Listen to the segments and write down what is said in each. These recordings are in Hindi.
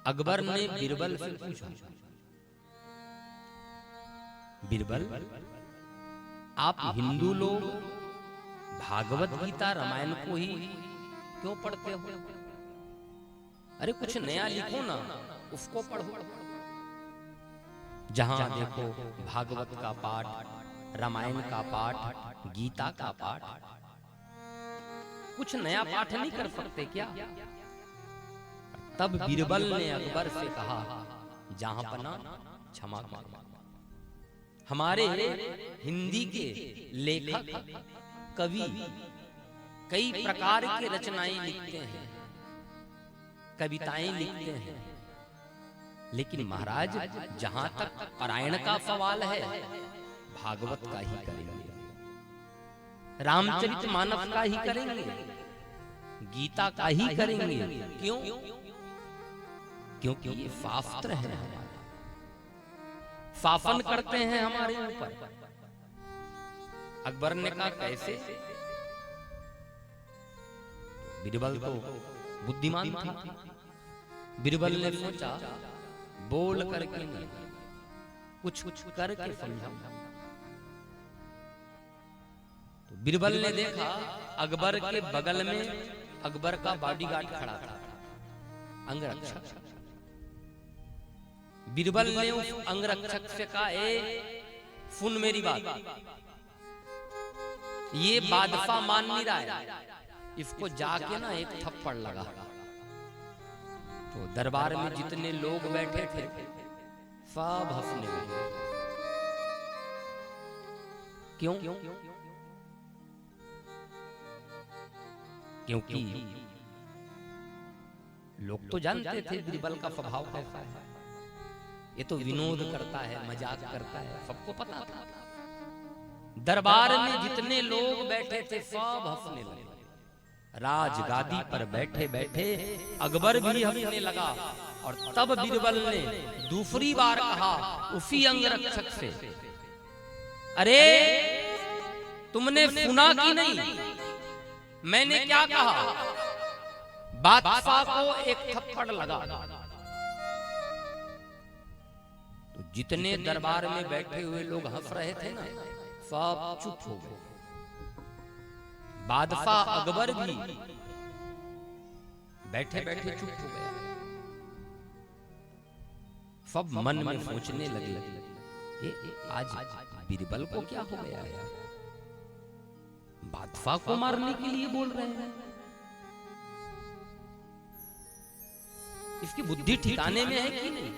अकबर ने बीरबल से पूछा, बीरबल आप हिंदू लोग भागवत गीता रामायण को ही क्यों पढ़ते हो? अरे कुछ नया लिखो ना, उसको पढ़ो। जहां देखो भागवत का पाठ, रामायण का पाठ, गीता का पाठ, कुछ नया पाठ नहीं कर सकते क्या? तब बीरबल ने अकबर से कहा, जहां पना क्षमा कर। हमारे हिंदी के लेखक कवि कई प्रकार की रचनाएं लिखते हैं, कविताएं लिखते हैं, लेकिन महाराज जहां तक पारायण का सवाल है, भागवत का ही करेंगे, रामचरितमानस का ही करेंगे, गीता का ही करेंगे। क्यों? क्योंकि ये शास्त्र है, हमारे शासन करते हैं हमारे ऊपर। अकबर ने कहा कैसे? बीरबल तो बुद्धिमान था। बीरबल ने सोचा बोल करके नहीं, कुछ करके समझाऊं। तो बीरबल ने देखा अकबर के बगल में अकबर का बॉडीगार्ड खड़ा था, अंगरक्षक। बीरबल ने उस अंगरक्षक से कहा, ए सुन मेरी बात, ये बादशाह मान नहीं रहा है, इसको जाके ना एक थप्पड़ लगा। तो दरबार में जितने लोग बैठे थे सब हंसने लगे। क्यों? क्योंकि लोग तो जानते थे बीरबल का स्वभाव कैसा है, ये तो विनोद करता है, मजाक करता है, सबको पता था। दरबार में जितने लोग बैठे थे सब हंसने लगे। राजगादी पर बैठे बैठे अकबर भी हंसने लगा। और तब बीरबल ने दूसरी बार कहा उसी अंगरक्षक से, अरे तुमने सुना कि नहीं, मैंने क्या कहा? बादशाह को एक थप्पड़ लगा। तो जितने दरबार में बैठे हुए लोग हंस रहे थे ना, सब चुप हो गए। बादशाह अकबर भी बैठे बैठे चुप हो गया। सब मन में सोचने लगे, आज बीरबल को क्या हो गया है? बादशाह को मारने के लिए बोल रहे हैं, इसकी बुद्धि ठिकाने में है कि नहीं?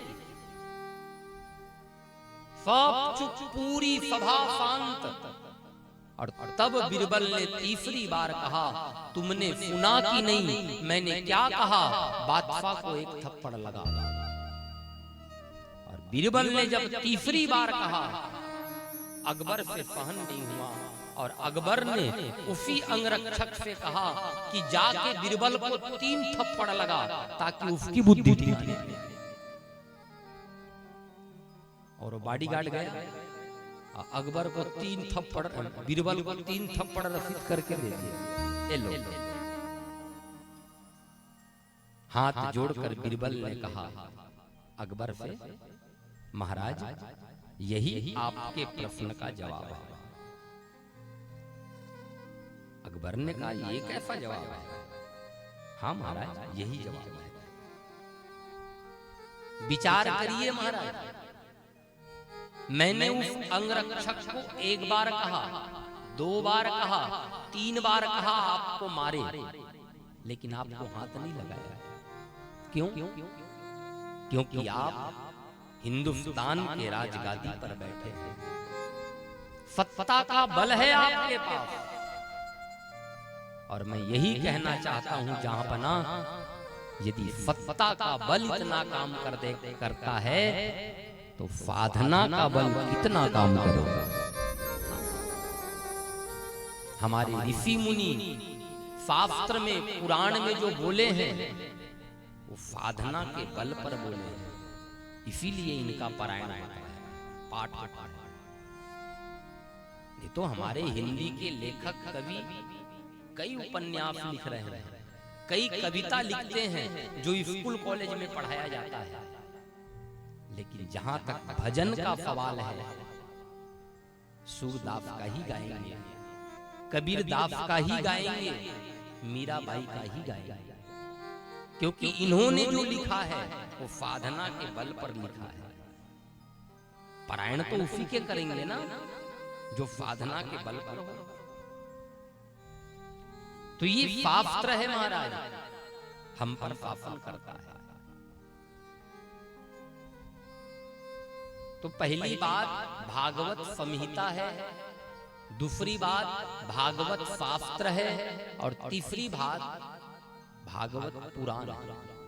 सब चुप, पूरी सभा शांत। और तब बीरबल ने तीसरी बार कहा, तुमने सुना कि नहीं, मैंने क्या कहा? बादशाह को एक थप्पड़ लगा। और बीरबल ने जब तीसरी बार कहा, अकबर से सहन नहीं हुआ और अकबर ने उसी अंगरक्षक से कहा कि जाके बीरबल को 3 थप्पड़ लगा ताकि उसकी बुद्धि ठीक रहे। और बॉडीगार्ड गया, अकबर को 3 थप्पड़, बीरबल को 3 थप्पड़ रसीद करके दे दिया। लो। हाथ जोड़कर बीरबल ने कहा अकबर से, महाराज यही आपके प्रश्न का जवाब है। अकबर ने कहा, ये कैसा जवाब है? हाँ महाराज, यही जवाब है। विचार करिए महाराज, मैंने उस अंगरक्षक को 1 बार कहा, 2 बार कहा, 3 बार कहा आपको मारे, लेकिन आपको हाथ नहीं लगाया। क्यों? क्योंकि आप हिंदुस्तान के राजगादी पर बैठे हैं, सत्ता का बल है आपके पास। और मैं यही कहना चाहता हूं जहां पना, यदि सत्ता का बल इतना काम करता है तो साधना का बल कितना काम करेगा। हमारे ऋषि मुनि शास्त्र में, पुराण में जो बोले हैं वो साधना के बल पर बोले हैं, इसीलिए इनका पारायण होता है, पाठ होता है। ये तो हमारे हिंदी के लेखक कवि कई उपन्यास लिख रहे हैं, कई कविता लिखते हैं जो स्कूल कॉलेज में पढ़ाया जाता है, लेकिन जहां तक भजन का सवाल है, सूरदास का ही गाएंगे, कबीर दास का ही गाएंगे, मीराबाई का ही गाएंगे, क्योंकि इन्होंने जो लिखा है वो साधना के बल पर लिखा है। पारायण तो उसी के करेंगे ना जो साधना के बल पर हो। तो ये शास्त्र है महाराज, हम पर शासन करता है। तो पहली बात भागवत संहिता है, दूसरी बात भागवत शास्त्र है, और तीसरी बात भागवत पुराण है।